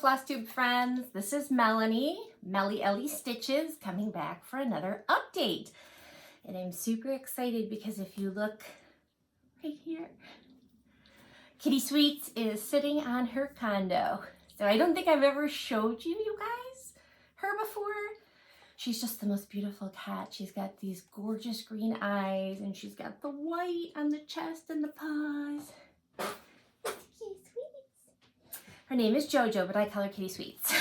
Flosstube friends. This is Melanie, Melly Ellie Stitches, coming back for another update. And I'm super excited because if you look right here, Kitty Sweets is sitting on her condo. So I don't think I've ever showed you guys her before. She's just the most beautiful cat. She's got these gorgeous green eyes and she's got the white on the chest and the paws. Her name is Jojo, but I call her Kitty Sweets.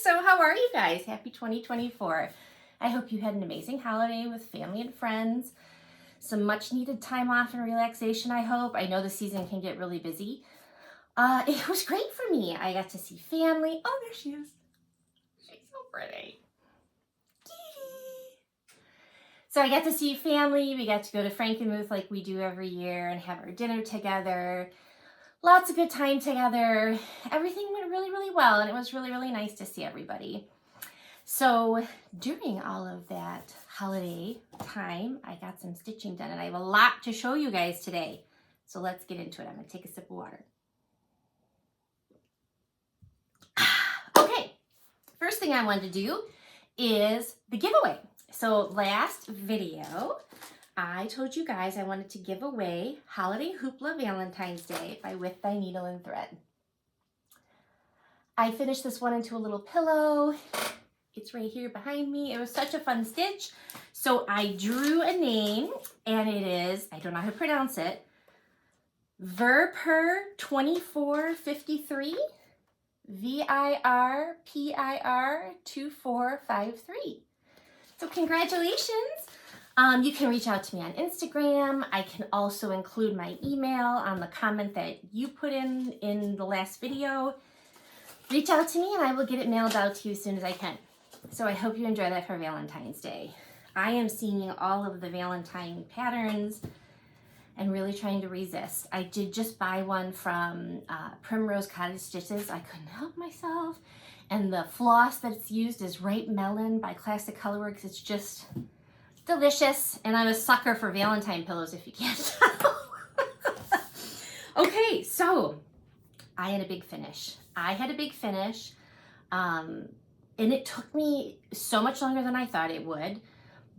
So how are you guys? Happy 2024. I hope you had an amazing holiday with family and friends. Some much needed time off and relaxation, I hope. I know the season can get really busy. It was great for me. I got to see family. Oh, there she is. She's so pretty. So I got to see family. We got to go to Frankenmuth like we do every year and have our dinner together. Lots of good time together. Everything went really, really well, and it was really, really nice to see everybody. So during all of that holiday time, I got some stitching done, and I have a lot to show you guys today. So let's get into it. I'm going to take a sip of water. Okay, first thing I wanted to do is the giveaway. So last video, I told you guys I wanted to give away Holiday Hoopla Valentine's Day by WIP by Needle and Thread. I finished this one into a little pillow. It's right here behind me. It was such a fun stitch. So I drew a name, and it is, I don't know how to pronounce it, Virpir 2453, VIRPIR 2453. So congratulations. You can reach out to me on Instagram. I can also include my email on the comment that you put in the last video. Reach out to me and I will get it mailed out to you as soon as I can. So I hope you enjoy that for Valentine's Day. I am seeing all of the Valentine patterns and really trying to resist. I did just buy one from Primrose Cottage Stitches. I couldn't help myself. And the floss that's used is Ripe Melon by Classic Colorworks. It's just delicious, and I'm a sucker for Valentine pillows, if you can't tell. Okay, so I had a big finish. And it took me so much longer than I thought it would,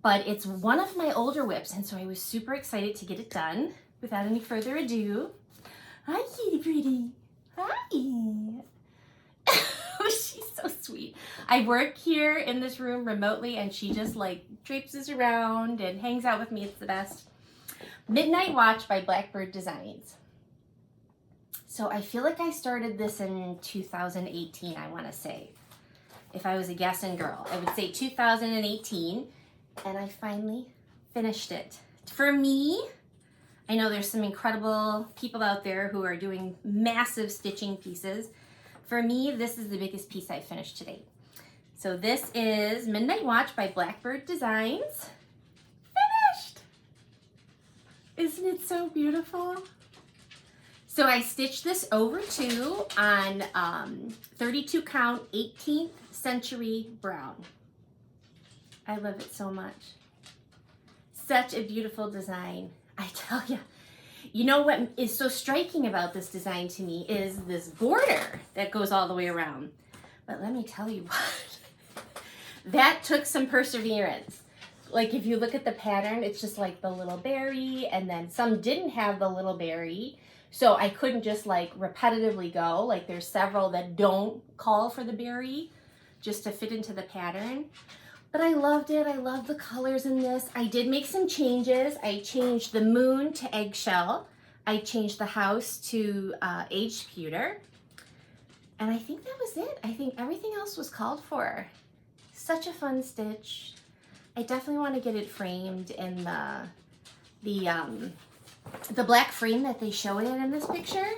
but it's one of my older WIPs, and so I was super excited to get it done. Without any further ado, hi, Kitty Pretty. Hi. She's so sweet. I work here in this room remotely, and she just like traipses around and hangs out with me. It's the best. Midnight Watch by Blackbird Designs. So I feel like I started this in 2018, I want to say. If I was a guessing girl, I would say 2018, and I finally finished it. For me, I know there's some incredible people out there who are doing massive stitching pieces. For me, this is the biggest piece I finished to date. So this is Midnight Watch by Blackbird Designs. Finished! Isn't it so beautiful? So I stitched this over 2 on 32 count 18th century brown. I love it so much. Such a beautiful design, I tell you. You know what is so striking about this design to me is this border that goes all the way around. But let me tell you what, that took some perseverance. Like if you look at the pattern, it's just like the little berry, and then some didn't have the little berry. So I couldn't just like repetitively go. Like there's several that don't call for the berry just to fit into the pattern. But I loved it. I love the colors in this. I did make some changes. I changed the moon to eggshell. I changed the house to aged pewter. And I think that was it. I think everything else was called for. Such a fun stitch. I definitely want to get it framed in the black frame that they show it in this picture.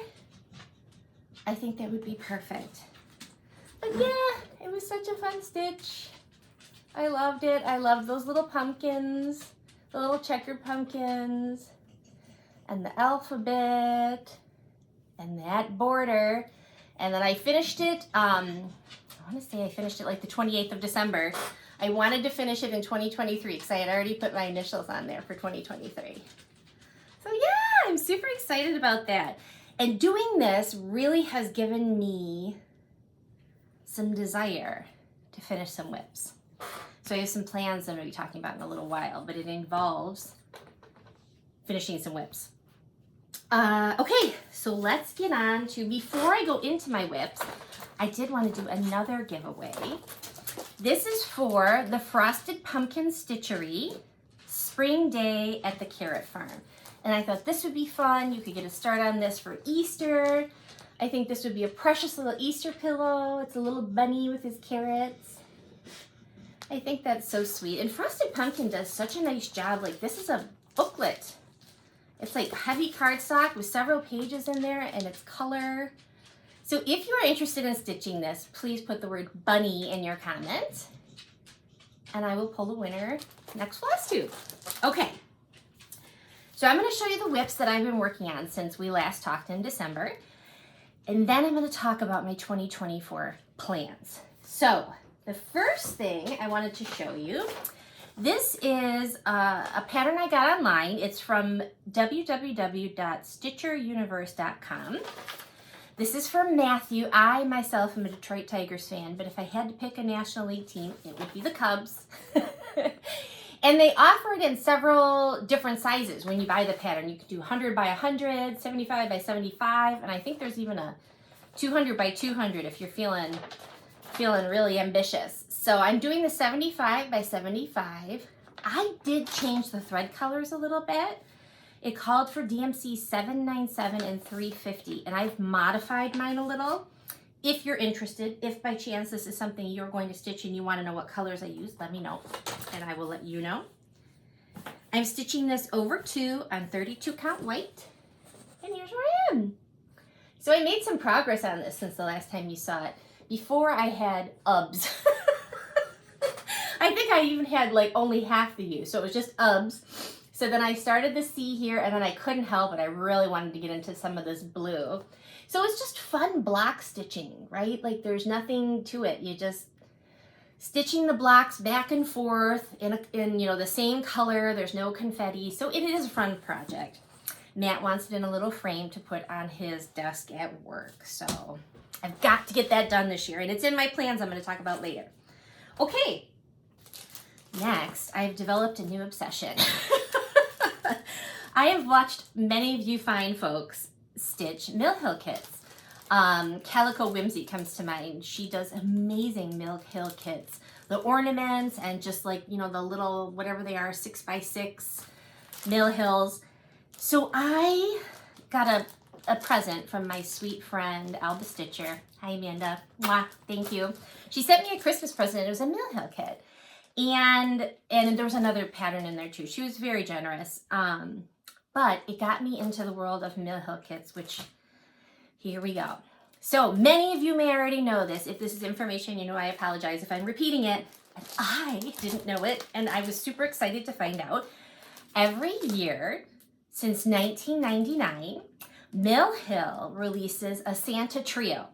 I think that would be perfect. But yeah, it was such a fun stitch. I loved it. I loved those little pumpkins, the little checkered pumpkins, and the alphabet, and that border. And then I finished it, I want to say I finished it like the 28th of December. I wanted to finish it in 2023 because I had already put my initials on there for 2023. So yeah, I'm super excited about that. And doing this really has given me some desire to finish some WIPs. So I have some plans that I'm going to be talking about in a little while, but it involves finishing some WIPs. Okay, so let's get on to, before I go into my WIPs, I did want to do another giveaway. This is for the Frosted Pumpkin Stitchery Spring Day at the Carrot Farm. And I thought this would be fun. You could get a start on this for Easter. I think this would be a precious little Easter pillow. It's a little bunny with his carrots. I think that's so sweet. And Frosted Pumpkin does such a nice job. Like, this is a booklet. It's like heavy cardstock with several pages in there, and it's color. So if you are interested in stitching this, please put the word bunny in your comment, and I will pull the winner next Flosstube. Okay, so I'm going to show you the WIPs that I've been working on since we last talked in December, and then I'm going to talk about my 2024 plans. So the first thing I wanted to show you, this is a pattern I got online. It's from www.stitcheruniverse.com. This is from Matthew. I myself am a Detroit Tigers fan, but if I had to pick a National League team, it would be the Cubs. And they offer it in several different sizes when you buy the pattern. You can do 100 by 100, 75 by 75, and I think there's even a 200 by 200 if you're feeling really ambitious. So I'm doing the 75 by 75. I did change the thread colors a little bit. It called for DMC 797 and 350, and I've modified mine a little. If you're interested, if by chance this is something you're going to stitch and you want to know what colors I use, let me know, and I will let you know. I'm stitching this over 2 on 32 count white, and here's where I am. So I made some progress on this since the last time you saw it. Before I had UBs. I think I even had like only half the U, so it was just UBs. So then I started the C here, and then I couldn't help it. I really wanted to get into some of this blue. So it's just fun block stitching, right? Like, there's nothing to it. You just stitching the blocks back and forth in you know, the same color. There's no confetti. So it is a fun project. Matt wants it in a little frame to put on his desk at work. So I've got to get that done this year, and it's in my plans I'm going to talk about later. Okay, next, I've developed a new obsession. I have watched many of you fine folks stitch Mill Hill kits. Calico Whimsy comes to mind. She does amazing Mill Hill kits. The ornaments and just like, you know, the little, whatever they are, 6x6 Mill Hills. So I got a present from my sweet friend, Alba Stitcher. Hi, Amanda. Mwah, thank you. She sent me a Christmas present. It was a Mill Hill kit. And there was another pattern in there too. She was very generous. But it got me into the world of Mill Hill kits, which, here we go. So many of you may already know this. If this is information, you know, I apologize if I'm repeating it. And I didn't know it, and I was super excited to find out. Every year since 1999, Mill Hill releases a Santa trio.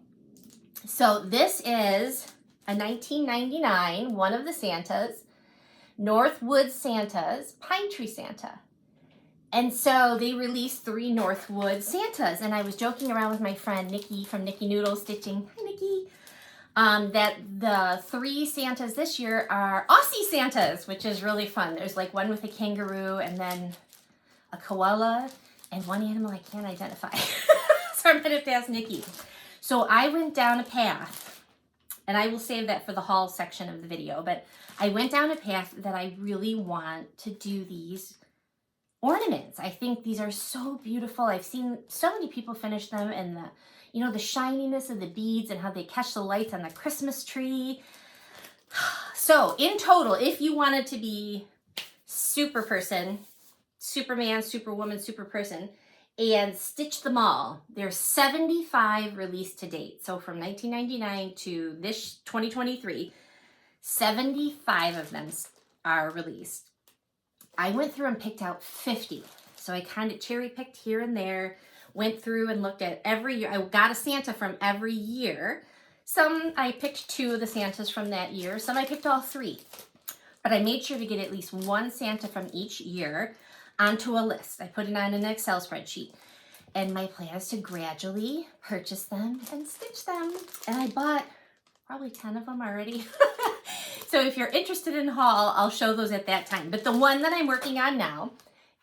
So this is a 1999, one of the Santas, Northwood Santas, Pine Tree Santa. And so they released 3 Northwood Santas, and I was joking around with my friend Nikki from Nikki Noodle Stitching, hi Nikki, that the 3 Santas this year are Aussie Santas, which is really fun. There's like one with a kangaroo and then a koala and one animal I can't identify. So I'm gonna have to ask Nikki. So I went down a path, and I will save that for the haul section of the video, but I went down a path that I really want to do these ornaments. I think these are so beautiful. I've seen so many people finish them, and the, you know, the shininess of the beads and how they catch the lights on the Christmas tree. So in total, if you wanted to be super person, Superman, Superwoman, super person, and stitch them all, there's 75 released to date. So from 1999 to this 2023, 75 of them are released. I went through and picked out 50. So I kind of cherry picked here and there, went through and looked at every year. I got a Santa from every year. Some I picked 2 of the Santas from that year. Some I picked all 3. But I made sure to get at least 1 Santa from each year onto a list. I put it on an Excel spreadsheet. And my plan is to gradually purchase them and stitch them. And I bought probably 10 of them already. So if you're interested in haul, I'll show those at that time. But the one that I'm working on now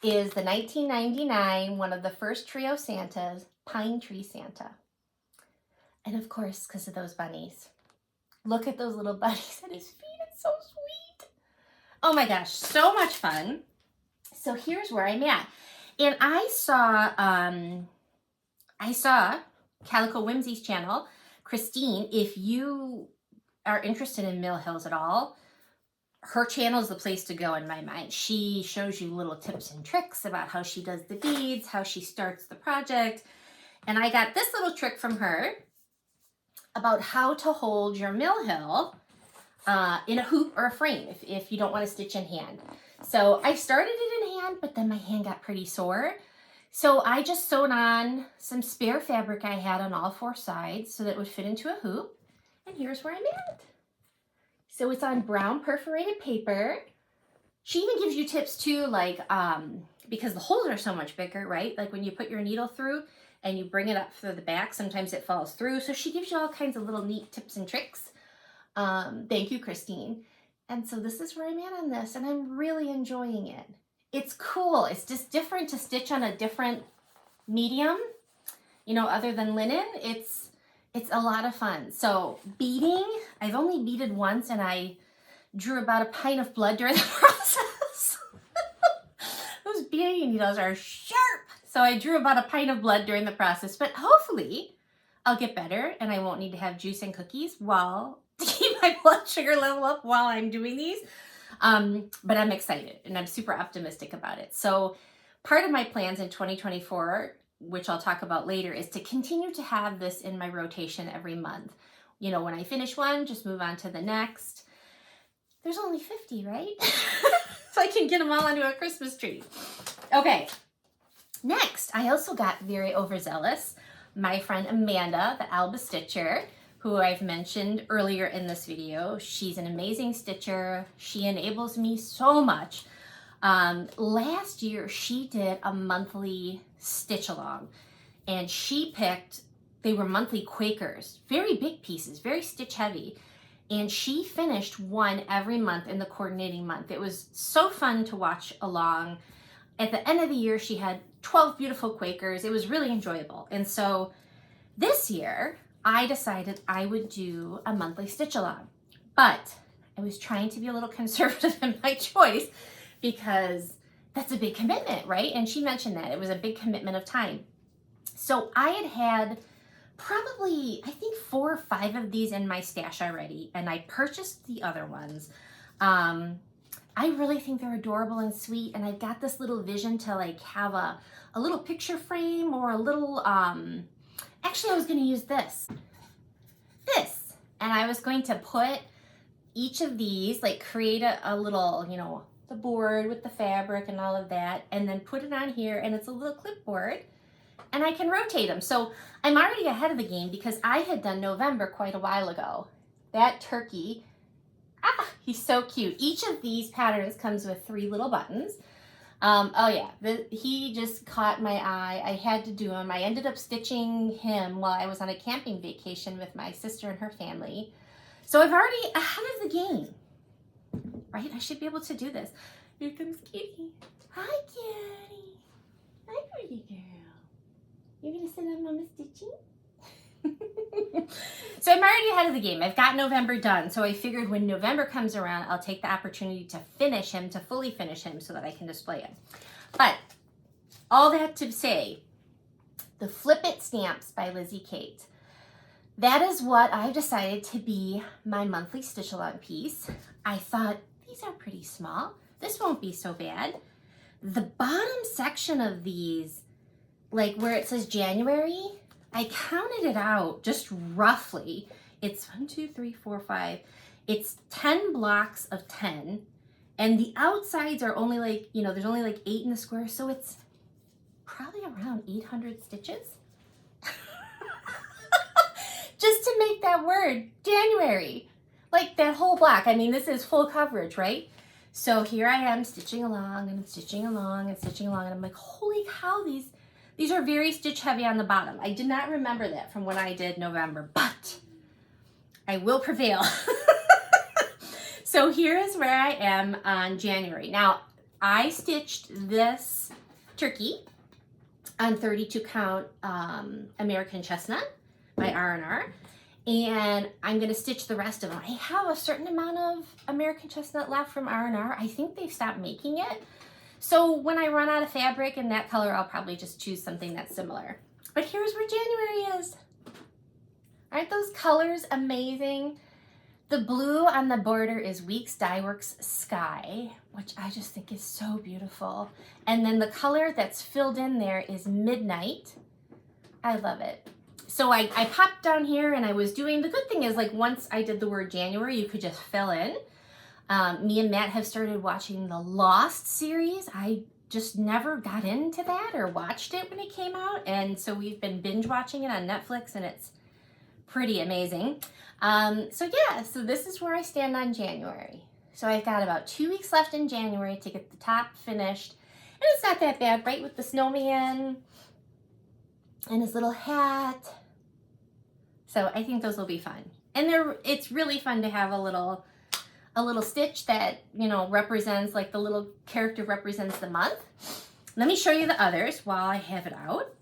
is the 1999, one of the first trio Santas, Pine Tree Santa. And of course, because of those bunnies. Look at those little bunnies at his feet. It's so sweet. Oh my gosh, so much fun. So here's where I'm at. And I saw Calico Whimsy's channel. Christine, if you are interested in Mill Hills at all, her channel is the place to go in my mind. She shows you little tips and tricks about how she does the beads, how she starts the project. And I got this little trick from her about how to hold your Mill Hill in a hoop or a frame if you don't want to stitch in hand. So I started it in hand, but then my hand got pretty sore. So I just sewed on some spare fabric I had on all 4 sides so that it would fit into a hoop. And here's where I'm at. So it's on brown perforated paper. She even gives you tips too, like, because the holes are so much bigger, right? Like when you put your needle through and you bring it up through the back, sometimes it falls through. So she gives you all kinds of little neat tips and tricks. Thank you, Christine. And so this is where I'm at on this, and I'm really enjoying it. It's cool. It's just different to stitch on a different medium, you know, other than linen. It's a lot of fun. So beading, I've only beaded once, and I drew about a pint of blood during the process. Those beading needles are sharp. So I drew about a pint of blood during the process, but hopefully I'll get better and I won't need to have juice and cookies to keep my blood sugar level up while I'm doing these. But I'm excited and I'm super optimistic about it. So part of my plans in 2024, which I'll talk about later, is to continue to have this in my rotation every month. You know, when I finish one, just move on to the next. There's only 50, right? So I can get them all onto a Christmas tree. Okay. Next, I also got very overzealous. My friend Amanda, the Alba Stitcher, who I've mentioned earlier in this video. She's an amazing stitcher. She enables me so much. Last year, she did a monthly stitch along, and she picked, they were monthly Quakers, very big pieces, very stitch heavy. And she finished one every month in the coordinating month. It was so fun to watch along. At the end of the year, she had 12 beautiful Quakers. It was really enjoyable. And so this year, I decided I would do a monthly stitch along. But I was trying to be a little conservative in my choice because that's a big commitment, right? And she mentioned that it was a big commitment of time. So I had probably, I think 4 or 5 of these in my stash already, and I purchased the other ones. I really think they're adorable and sweet, and I've got this little vision to like have a little picture frame or a little, actually I was gonna use this, and I was going to put each of these, like create a little, you know, the board with the fabric and all of that, and then put it on here, and it's a little clipboard, and I can rotate them. So I'm already ahead of the game because I had done November quite a while ago. That turkey, he's so cute. Each of these patterns comes with 3 little buttons. Oh yeah, he just caught my eye. I had to do him. I ended up stitching him while I was on a camping vacation with my sister and her family. So I've already ahead of the game, right? I should be able to do this. Here comes Kitty. Hi, Kitty. Hi, pretty girl. You're gonna sit on Mama's stitching? So I'm already ahead of the game. I've got November done. So I figured when November comes around, I'll take the opportunity to finish him, to fully finish him so that I can display him. But all that to say, the Flip It Stamps by Lizzie Kate. That is what I've decided to be my monthly stitch along piece. I thought, these are pretty small. This won't be so bad. The bottom section of these, like where it says January, I counted it out just roughly. It's 1, 2, 3, 4, 5. It's 10 blocks of 10. And the outsides are only like, you know, there's only like 8 in the square. So it's probably around 800 stitches. Just to make that word, January. Like that whole block. I mean, this is full coverage, right? So here I am stitching along and stitching along and stitching along. And I'm like, holy cow, these are very stitch heavy on the bottom. I did not remember that from when I did November, but I will prevail. So here is where I am on January. Now, I stitched this turkey on 32 count American Chestnut by R&R, and I'm gonna stitch the rest of them. I have a certain amount of American Chestnut left from R&R. I think they've stopped making it. So when I run out of fabric in that color, I'll probably just choose something that's similar. But here's where January is. Aren't those colors amazing? The blue on the border is Weeks Dye Works Sky, which I just think is so beautiful. And then the color that's filled in there is Midnight. I love it. So I popped down here and I was doing, the good thing is like once I did the word January, you could just fill in. Me and Matt have started watching the Lost series. I just never got into that or watched it when it came out. And so we've been binge watching it on Netflix and it's pretty amazing. So this is where I stand on January. So I've got about 2 weeks left in January to get the top finished. And it's not that bad, right? With the snowman and his little hat. So I think those will be fun. And it's really fun to have a little stitch that, you know, represents, like the little character represents the month. Let me show you the others while I have it out.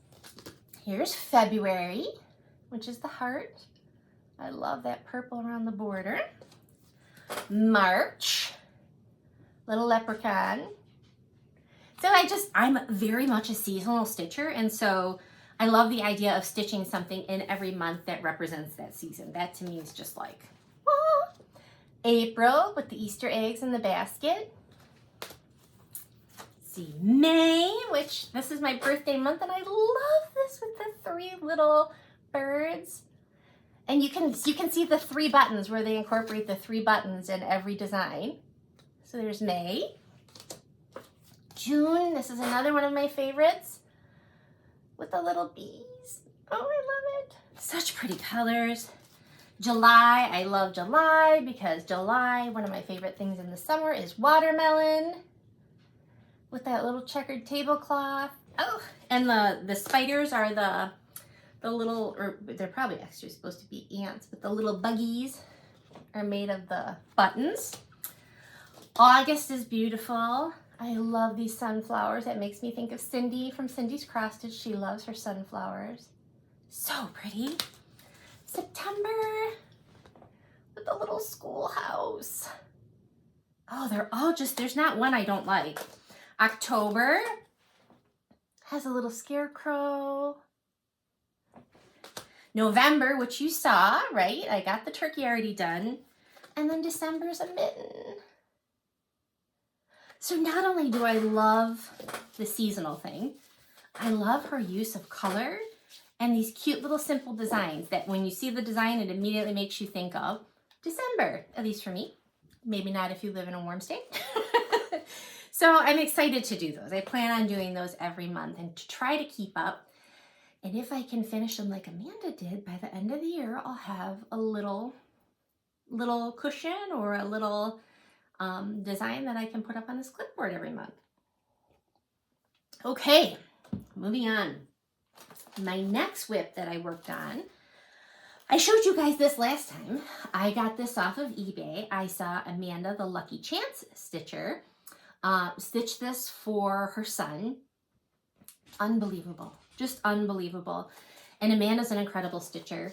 Here's February, which is the heart. I love that purple around the border. March, little leprechaun. So I'm very much a seasonal stitcher, and so I love the idea of stitching something in every month that represents that season. That to me is just like, ah. April with the Easter eggs in the basket. Let's see, May, which this is my birthday month, and I love this with the 3 little birds. And you can see the 3 buttons where they incorporate the 3 buttons in every design. So there's May. June, this is another one of my favorites with the little bees. Oh, I love it. Such pretty colors. July, I love July because July, one of my favorite things in the summer is watermelon with that little checkered tablecloth. Oh, and the spiders are the little, or they're probably actually supposed to be ants, but the little buggies are made of the buttons. August is beautiful. I love these sunflowers. That makes me think of Cindy from Cindy's Cross Stitch. She loves her sunflowers. So pretty. September with the little schoolhouse. Oh, they're all just, there's not one I don't like. October has a little scarecrow. November, which you saw, right? I got the turkey already done. And then December's a mitten. So not only do I love the seasonal thing, I love her use of color and these cute little simple designs that when you see the design, it immediately makes you think of December, at least for me. Maybe not if you live in a warm state. So I'm excited to do those. I plan on doing those every month and to try to keep up. And if I can finish them like Amanda did, by the end of the year, I'll have a little cushion or a little design that I can put up on this clipboard every month. Okay, moving on. My next WIP that I worked on, I showed you guys this last time. I got this off of eBay. I saw Amanda, the Lucky Chance Stitcher, stitch this for her son. Unbelievable. Just unbelievable. And Amanda's an incredible stitcher.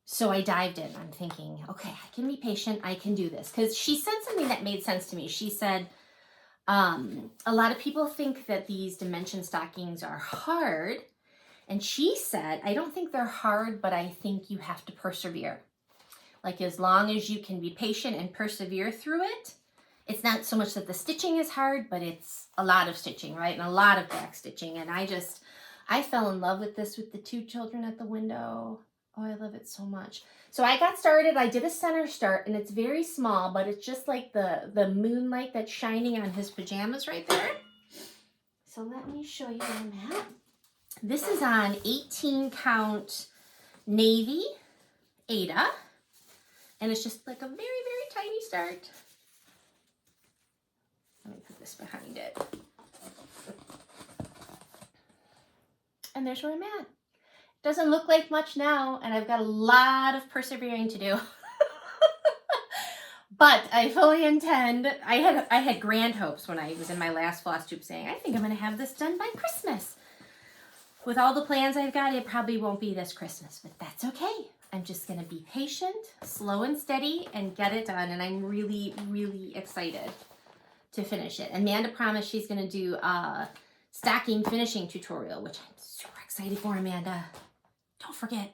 So I dived in. I'm thinking, okay, I can be patient. I can do this. Because she said something that made sense to me. She said, a lot of people think that these dimension stockings are hard. And she said, I don't think they're hard, but I think you have to persevere. Like as long as you can be patient and persevere through it, it's not so much that the stitching is hard, but it's a lot of stitching, right? And a lot of back stitching. And I fell in love with this with the 2 children at the window. Oh, I love it so much. So I got started. I did a center start and it's very small, but it's just like the moonlight that's shining on his pajamas right there. So let me show you where I'm at. This is on 18 count navy Ada. And it's just like a very, very tiny start. Let me put this behind it. And there's where I'm at. Doesn't look like much now, and I've got a lot of persevering to do. But I fully intend, I had grand hopes when I was in my last Flosstube saying, I think I'm going to have this done by Christmas. With all the plans I've got, it probably won't be this Christmas, but that's okay. I'm just going to be patient, slow and steady, and get it done. And I'm really, really excited to finish it. Amanda promised she's going to do a stocking finishing tutorial, which I'm super excited for, Amanda. Don't forget.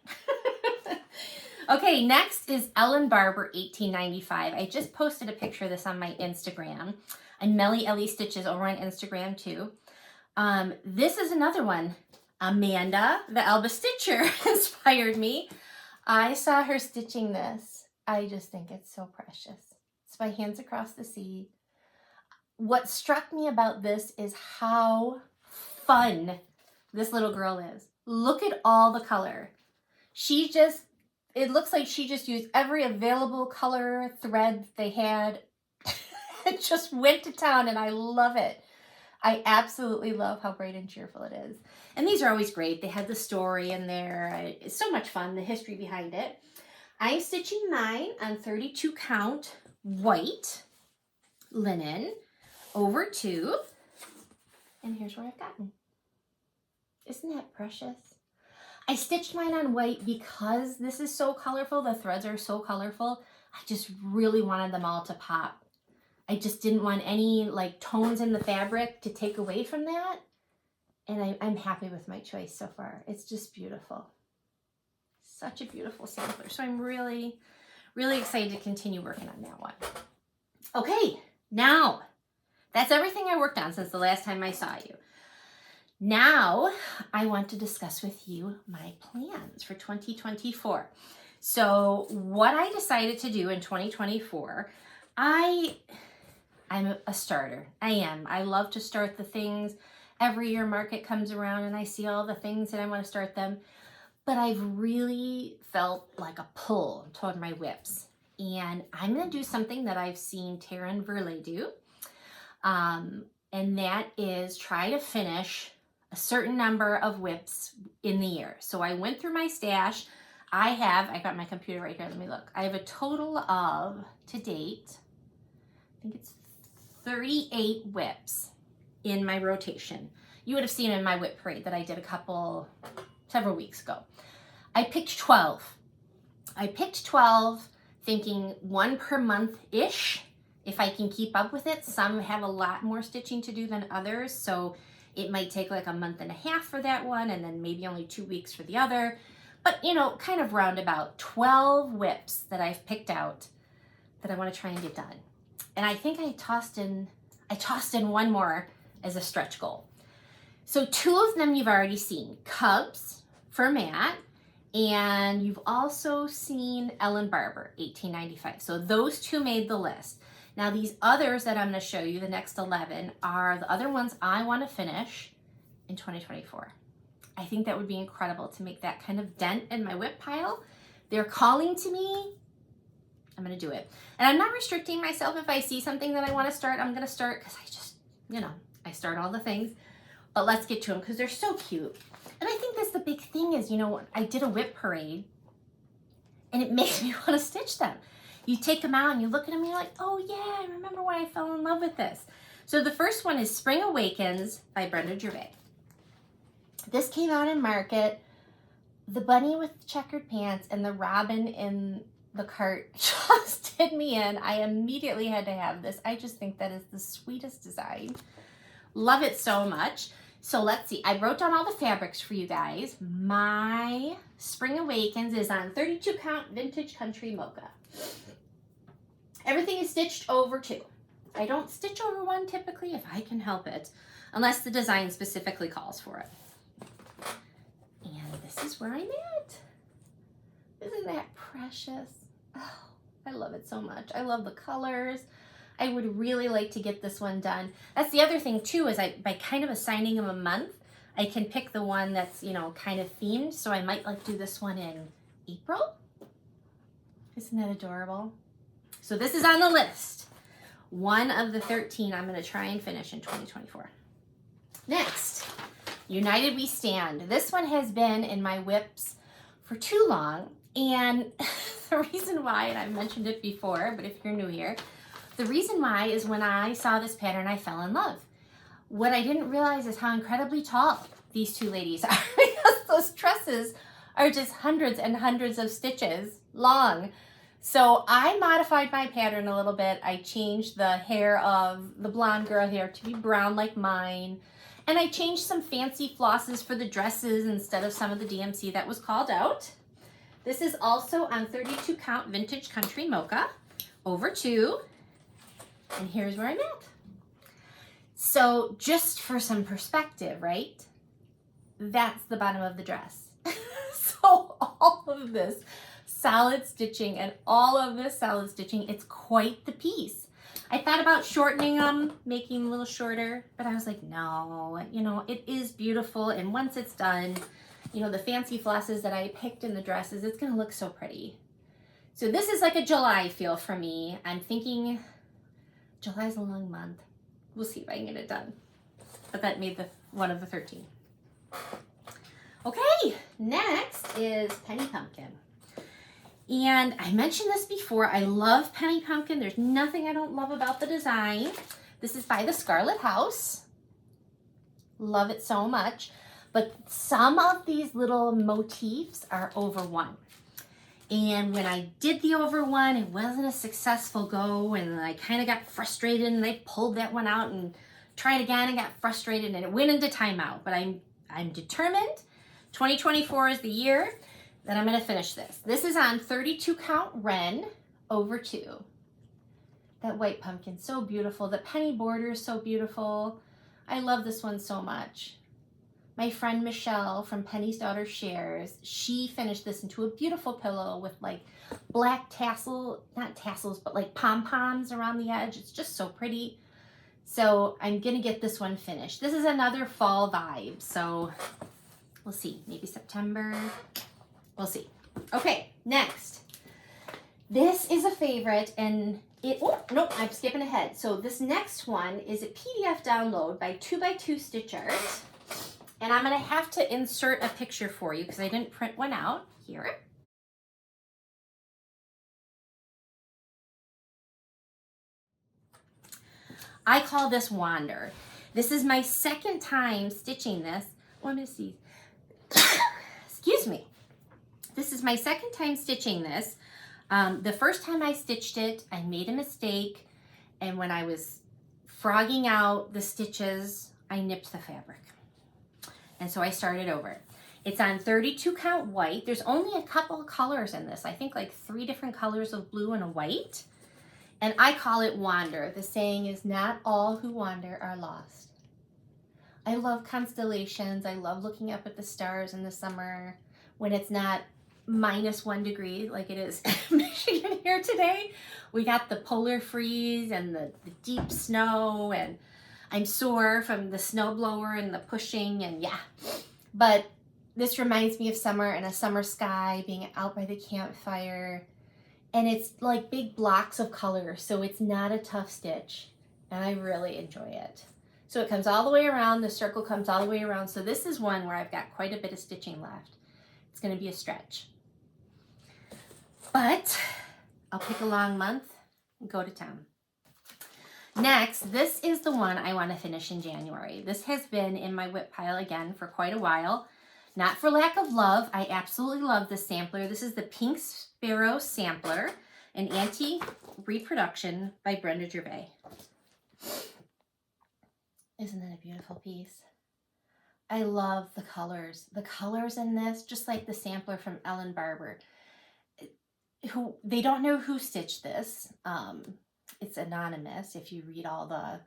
Okay, next is Ellen Barber 1895. I just posted a picture of this on my Instagram. And Melly Ellie Stitches over on Instagram too. This is another one. Amanda, the Alba Stitcher, inspired me. I saw her stitching this. I just think it's so precious. It's by Hands Across the Sea. What struck me about this is how fun this little girl is. Look at all the color. It looks like she just used every available color thread they had. It just went to town, and I love it. I absolutely love how bright and cheerful it is. And these are always great. They had the story in there. It's so much fun, the history behind it. I'm stitching mine on 32 count white linen over 2. And here's where I've gotten. Isn't that precious? I stitched mine on white because this is so colorful. The threads are so colorful. I just really wanted them all to pop. I just didn't want any like tones in the fabric to take away from that. And I'm happy with my choice so far. It's just beautiful. Such a beautiful sampler. So I'm really, really excited to continue working on that one. Okay, now that's everything I worked on since the last time I saw you. Now I want to discuss with you my plans for 2024. So what I decided to do in 2024, I'm a starter. I am. I love to start the things. Every year market comes around and I see all the things and I want to start them. But I've really felt like a pull toward my WIPs. And I'm going to do something that I've seen Taryn Verley do. And that is try to finish a certain number of WIPs in the year. So I went through my stash. I got my computer right here. Let me look. I have a total of, to date, I think it's 38 WIPs in my rotation. You would have seen in my WIP parade that I did several weeks ago. I picked 12. I picked 12 thinking 1 per month-ish, if I can keep up with it. Some have a lot more stitching to do than others, so it might take like a month and a half for that one and then maybe only 2 weeks for the other. But, you know, kind of roundabout 12 WIPs that I've picked out that I want to try and get done. And I think I tossed in one more as a stretch goal. So 2 of them you've already seen. Cubs for Matt, and you've also seen Ellen Barber, 1895. So those 2 made the list. Now these others that I'm going to show you, the next 11, are the other ones I want to finish in 2024. I think that would be incredible to make that kind of dent in my WIP pile. They're calling to me. I'm going to do it. And I'm not restricting myself. If I see something that I want to start, I'm going to start because I just, I start all the things. But let's get to them because they're so cute. And I think that's the big thing is, I did a WIP parade and it makes me want to stitch them. You take them out and you look at them and you're like, oh yeah, I remember when I fell in love with this. So the first one is Spring Awakens by Brenda Gervais. This came out in market. The bunny with checkered pants and the robin in the cart just did me in. I immediately had to have this. I just think that is the sweetest design. Love it so much. So let's see. I wrote down all the fabrics for you guys. My Spring Awakens is on 32 count Vintage Country Mocha. Everything is stitched over 2. I don't stitch over 1 typically if I can help it, unless the design specifically calls for it. And this is where I'm at. Isn't that precious? Oh, I love it so much. I love the colors. I would really like to get this one done. That's the other thing too, is by kind of assigning them a month, I can pick the one that's, kind of themed. So I might do this one in April. Isn't that adorable? So this is on the list. One of the 13 I'm going to try and finish in 2024. Next, United We Stand. This one has been in my WIPs for too long, and the reason why, and I've mentioned it before, but if you're new here, the reason why is when I saw this pattern, I fell in love. What I didn't realize is how incredibly tall these two ladies are, because those tresses are just hundreds and hundreds of stitches long. So I modified my pattern a little bit. I changed the hair of the blonde girl hair to be brown like mine. And I changed some fancy flosses for the dresses instead of some of the DMC that was called out. This is also on 32 count vintage country mocha, over 2. And here's where I'm at. So just for some perspective, right? That's the bottom of the dress. So all of this solid stitching and all of this solid stitching, it's quite the piece. I thought about shortening them, making them a little shorter, but I was like, no, you know, it is beautiful. And once it's done, you know, the fancy flosses that I picked in the dresses, it's gonna look so pretty. So this is like a July feel for me. I'm thinking July's a long month. We'll see if I can get it done. But that made the one of the 13. Okay, next is Penny Pumpkin. And I mentioned this before, I love Penny Pumpkin. There's nothing I don't love about the design. This is by the Scarlet House. Love it so much. But some of these little motifs are over 1. And when I did the over 1, it wasn't a successful go, and I kind of got frustrated, and I pulled that one out and tried again and got frustrated, and it went into timeout. But I'm determined. 2024 is the year that I'm gonna finish this. This is on 32 count Ren, over 2. That white pumpkin, so beautiful. The penny border is so beautiful. I love this one so much. My friend Michelle from Penny's Daughter Shares, she finished this into a beautiful pillow with like black tassel, not tassels, but like pom-poms around the edge. It's just so pretty. So I'm gonna get this one finished. This is another fall vibe, so we'll see, maybe September. We'll see. Okay, next. This is a favorite, and oh, nope, I'm skipping ahead. So this next one is a PDF download by 2x2 Stitch Art. And I'm gonna have to insert a picture for you because I didn't print one out. Here. I call this Wander. This is my second time stitching this. Let me see. Excuse me. This is my second time stitching this. The first time I stitched it, I made a mistake, and when I was frogging out the stitches, I nipped the fabric. And so I started over. It's on 32 count white. There's only a couple of colors in this. I think like 3 different colors of blue and a white. And I call it Wander. The saying is, not all who wander are lost. I love constellations. I love looking up at the stars in the summer when it's not -1 degree like it is in Michigan here today. We got the polar freeze and the deep snow, and I'm sore from the snow blower and the pushing, and yeah. But this reminds me of summer and a summer sky, being out by the campfire, and it's like big blocks of color, so it's not a tough stitch, and I really enjoy it. So it comes all the way around, the circle comes all the way around, so this is one where I've got quite a bit of stitching left. It's going to be a stretch. But I'll pick a long month and go to town. Next, this is the one I want to finish in January. This has been in my WIP pile again for quite a while. Not for lack of love. I absolutely love this sampler. This is the Pink Sparrow Sampler, an anti-reproduction by Brenda Gervais. Isn't that a beautiful piece? I love the colors. The colors in this, just like the sampler from Ellen Barber. They don't know who stitched this. It's anonymous if you read all the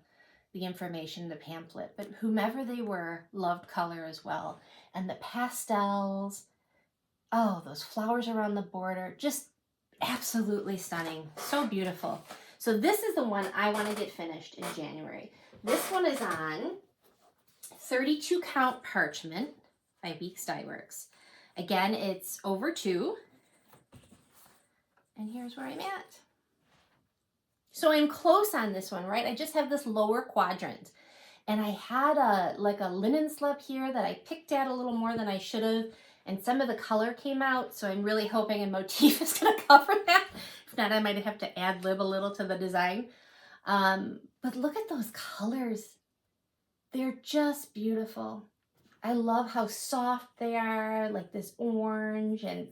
information in the pamphlet, but whomever they were loved color as well. And the pastels, oh, those flowers around the border, just absolutely stunning. So beautiful. So this is the one I want to get finished in January. This one is on 32 count parchment by Weeks Dye Works. Again, it's over 2. And here's where I'm at. So I'm close on this one, right? I just have this lower quadrant. And I had like a linen slip here that I picked at a little more than I should have, and some of the color came out, so I'm really hoping a motif is going to cover that. If not, I might have to ad-lib a little to the design. But look at those colors. They're just beautiful. I love how soft they are, like this orange and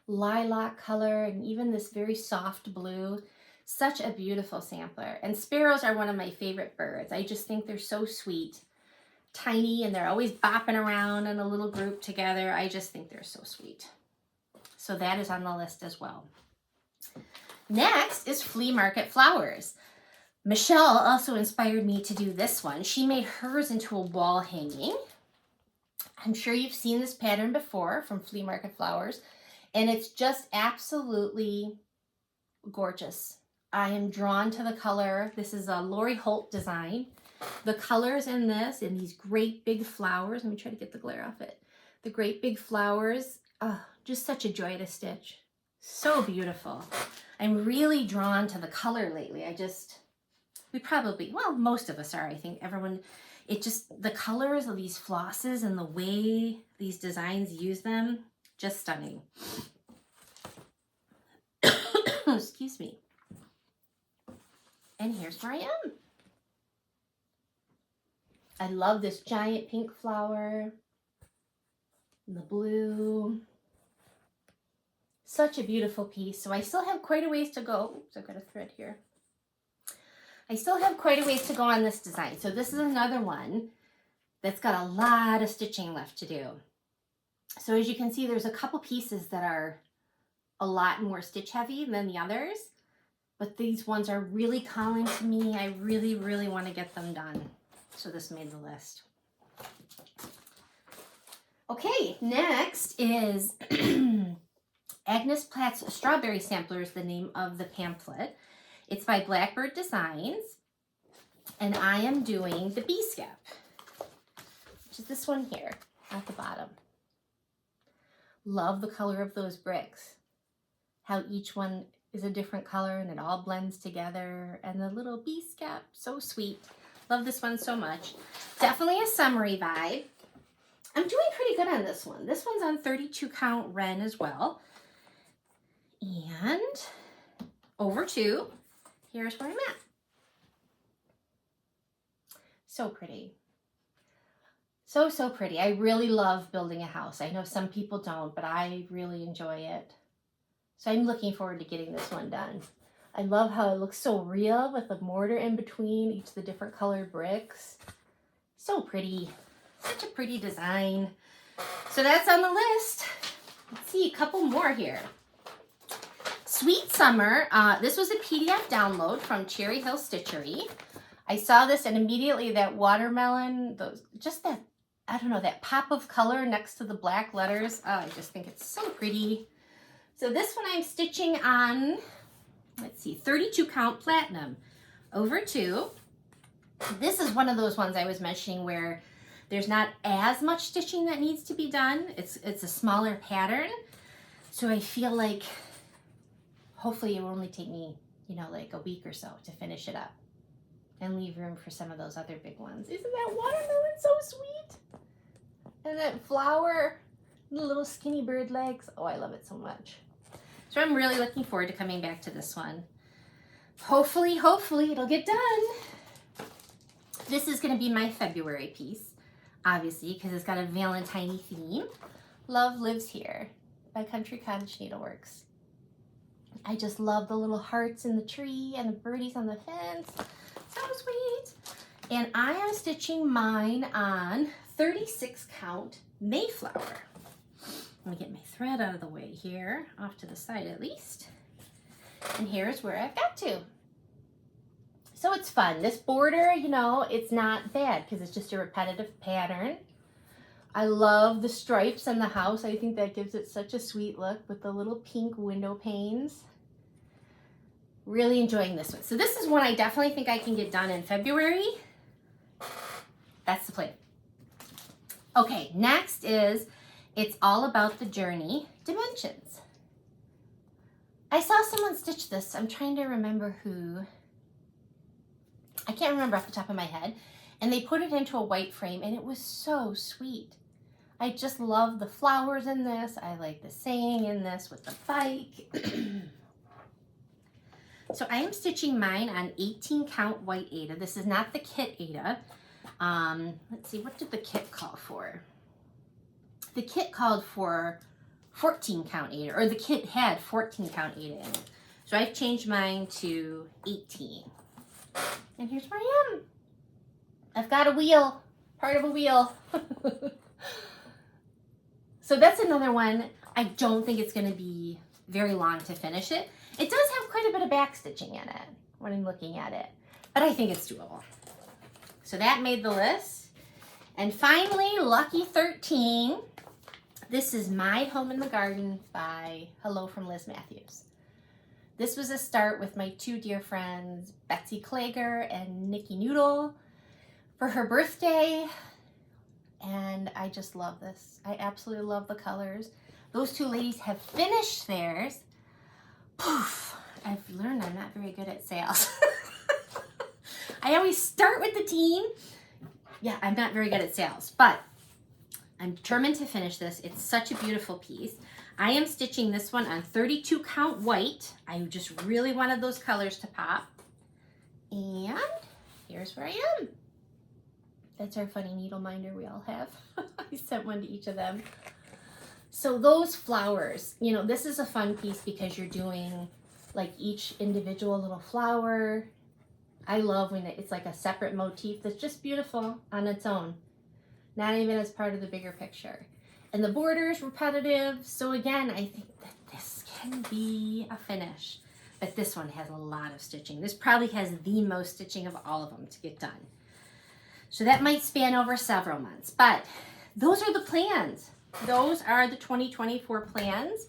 lilac color, and even this very soft blue. Such a beautiful sampler. And sparrows are one of my favorite birds. I just think they're so sweet. Tiny, and they're always bopping around in a little group together. I just think they're so sweet. So that is on the list as well. Next is flea market flowers. Michelle also inspired me to do this one. She made hers into a wall hanging. I'm sure you've seen this pattern before from Flea Market Flowers, and it's just absolutely gorgeous. I am drawn to the color. This is a Lori Holt design. The colors in this, and these great big flowers, let me try to get the glare off it. The great big flowers, just such a joy to stitch. So beautiful. I'm really drawn to the color lately. Most of us are, I think. Everyone, the colors of these flosses and the way these designs use them, just stunning. Excuse me. And here's where I am. I love this giant pink flower, and the blue. Such a beautiful piece. So I still have quite a ways to go. Oops, I've got a thread here. I still have quite a ways to go on this design. So this is another one that's got a lot of stitching left to do. So as you can see, there's a couple pieces that are a lot more stitch heavy than the others, but these ones are really calling to me. I really, really want to get them done. So this made the list. Okay, next is Agnes Platt's Strawberry Sampler is the name of the pamphlet. It's by Blackbird Designs, and I am doing the bee scap, which is this one here at the bottom. Love the color of those bricks, how each one is a different color and it all blends together, and the little bee scap, so sweet. Love this one so much. Definitely a summery vibe. I'm doing pretty good on this one. This one's on 32 count Ren as well. And over to, here's where I'm at. So pretty. So, so pretty. I really love building a house. I know some people don't, but I really enjoy it. So I'm looking forward to getting this one done. I love how it looks so real with the mortar in between each of the different colored bricks. So pretty. Such a pretty design. So that's on the list. Let's see, a couple more here. Sweet Summer. This was a PDF download from Cherry Hill Stitchery. I saw this and immediately that watermelon, that pop of color next to the black letters. Oh, I just think it's so pretty. So this one I'm stitching on, let's see, 32 count platinum over 2. This is one of those ones I was mentioning where there's not as much stitching that needs to be done. It's a smaller pattern. So I feel like hopefully it will only take me, like a week or so to finish it up and leave room for some of those other big ones. Isn't that watermelon so sweet? And that flower, the little skinny bird legs. Oh, I love it so much. So I'm really looking forward to coming back to this one. Hopefully it'll get done. This is going to be my February piece, obviously, because it's got a Valentine theme. Love Lives Here by Country Cottage Needleworks. I just love the little hearts in the tree and the birdies on the fence. So sweet. And I am stitching mine on 36 count Mayflower. Let me get my thread out of the way here, off to the side at least. And here's where I've got to. So it's fun. This border, it's not bad because it's just a repetitive pattern. I love the stripes on the house. I think that gives it such a sweet look with the little pink window panes. Really enjoying this one. So this is one I definitely think I can get done in February. That's the plan. Okay, next is It's All About the Journey Dimensions. I saw someone stitch this. I'm trying to remember who. I can't remember off the top of my head. And they put it into a white frame, and it was so sweet. I just love the flowers in this. I like the saying in this with the bike. So I am stitching mine on 18 count white Aida. This is not the kit Aida. Let's see, what did the kit call for? The kit called for 14 count Aida, or the kit had 14 count Aida in it. So I've changed mine to 18. And here's where I am. I've got a wheel, part of a wheel. So that's another one. I don't think it's gonna be very long to finish it. It does have quite a bit of back stitching in it when I'm looking at it, but I think it's doable. So that made the list. And finally, Lucky 13. This is My Home in the Garden by Hello from Liz Matthews. This was a start with my two dear friends, Betsy Klager and Nikki Noodle, for her birthday. And I just love this. I absolutely love the colors. Those two ladies have finished theirs. Poof, I've learned I'm not very good at sales. I always start with the team. Yeah, I'm not very good at sales, but I'm determined to finish this. It's such a beautiful piece. I am stitching this one on 32 count white. I just really wanted those colors to pop. And here's where I am. That's our funny needle minder we all have. I sent one to each of them. So those flowers, you know, this is a fun piece because you're doing like each individual little flower. I love when it's like a separate motif that's just beautiful on its own, not even as part of the bigger picture. And the border is repetitive. So again, I think that this can be a finish, but this one has a lot of stitching. This probably has the most stitching of all of them to get done. So that might span over several months, but those are the plans. Those are the 2024 plans.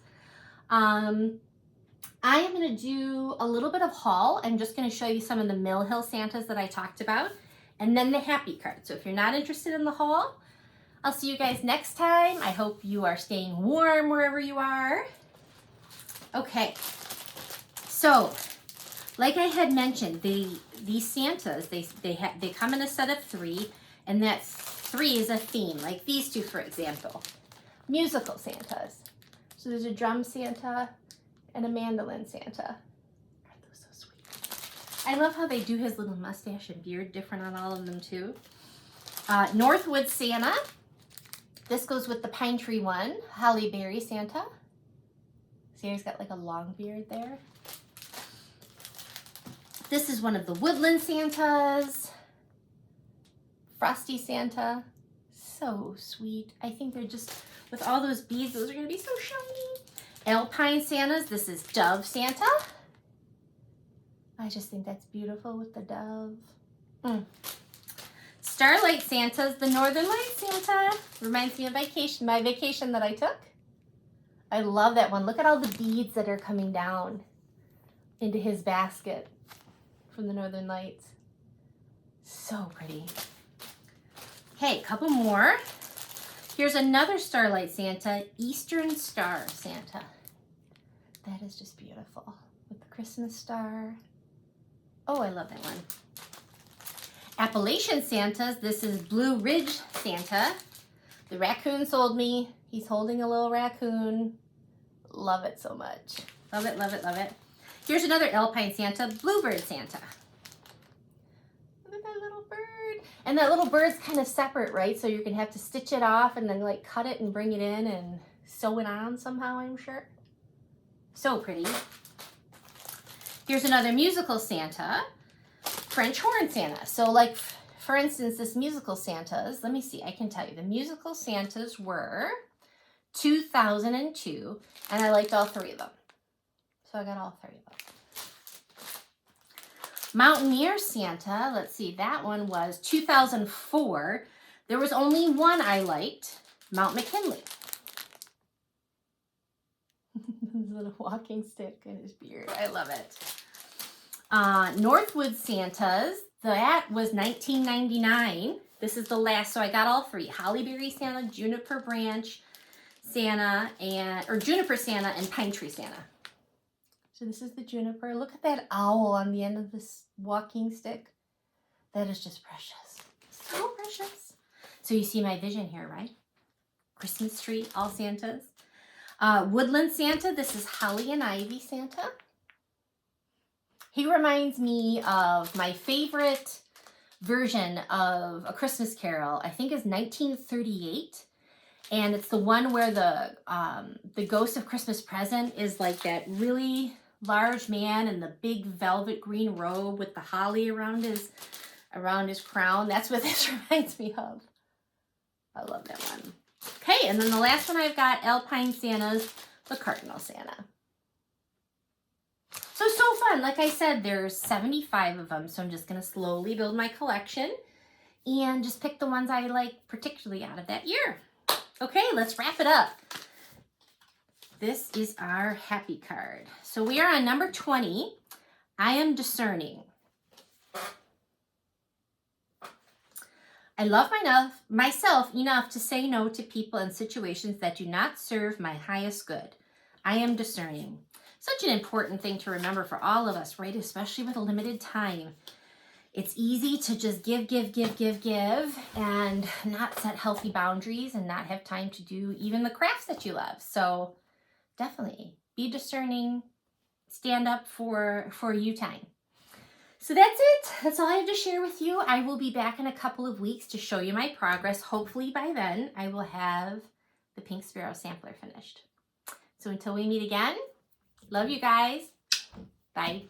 I am going to do a little bit of haul. I'm just going to show you some of the Mill Hill Santas that I talked about, and then the happy card. So if you're not interested in the haul, I'll see you guys next time. I hope you are staying warm wherever you are. Okay, so like I had mentioned, these Santas, they come in a set of 3, and that 3 is a theme, like these two, for example. Musical Santas. So there's a drum Santa and a mandolin Santa. Aren't those so sweet? I love how they do his little mustache and beard different on all of them too. Northwood Santa. This goes with the pine tree one. Holly Berry Santa. See, he's got like a long beard there. This is one of the woodland Santas. Frosty Santa. So sweet. I think they're just, with all those beads, those are going to be so shiny. Alpine Santas. This is Dove Santa. I just think that's beautiful with the dove. Starlight Santas, the Northern Light Santa. Reminds me of vacation, my vacation that I took. I love that one. Look at all the beads that are coming down into his basket from the Northern Lights. So pretty. Okay, a couple more. Here's another Starlight Santa, Eastern Star Santa. That is just beautiful with the Christmas star. Oh, I love that one. Appalachian Santas, this is Blue Ridge Santa. The raccoon sold me. He's holding a little raccoon. Love it so much. Love it, love it, love it. Here's another Alpine Santa, Bluebird Santa. Look at that little bird. And that little bird's kind of separate, right? So you're gonna have to stitch it off and then like cut it and bring it in and sew it on somehow, I'm sure. So pretty. Here's another musical Santa, French horn Santa. So like, for instance, this musical Santas, let me see, I can tell you. The musical Santas were 2002, and I liked all 3 of them. So I got all 3 of them. Mountaineer Santa, let's see, that one was 2004. There was only one I liked, Mount McKinley. His little walking stick and his beard, I love it. Northwood Santas, that was 1999. This is the last, so I got all 3. Hollyberry Santa, Juniper Branch Santa, or Juniper Santa and Pine Tree Santa. So this is the juniper. Look at that owl on the end of this walking stick. That is just precious. So So precious. So you see my vision here, right? Christmas tree, all Santas. Woodland Santa, this is Holly and Ivy Santa. He reminds me of my favorite version of A Christmas Carol, I think is 1938. And it's the one where the ghost of Christmas Present is like that really large man in the big velvet green robe with the holly around his crown. That's what this reminds me of. I love that one. Okay, and then the last one I've got, Alpine Santas, the Cardinal Santa. So fun. Like I said, there's 75 of them, so I'm just going to slowly build my collection and just pick the ones I like particularly out of that year. Okay, let's wrap it up. This is our happy card. So we are on number 20. I am discerning. I love myself enough to say no to people and situations that do not serve my highest good. I am discerning. Such an important thing to remember for all of us, right? Especially with a limited time. It's easy to just give, and not set healthy boundaries and not have time to do even the crafts that you love. So definitely be discerning, stand up for you time. So that's it. That's all I have to share with you. I will be back in a couple of weeks to show you my progress. Hopefully by then I will have the Pink Sparrow sampler finished. So until we meet again, love you guys. Bye.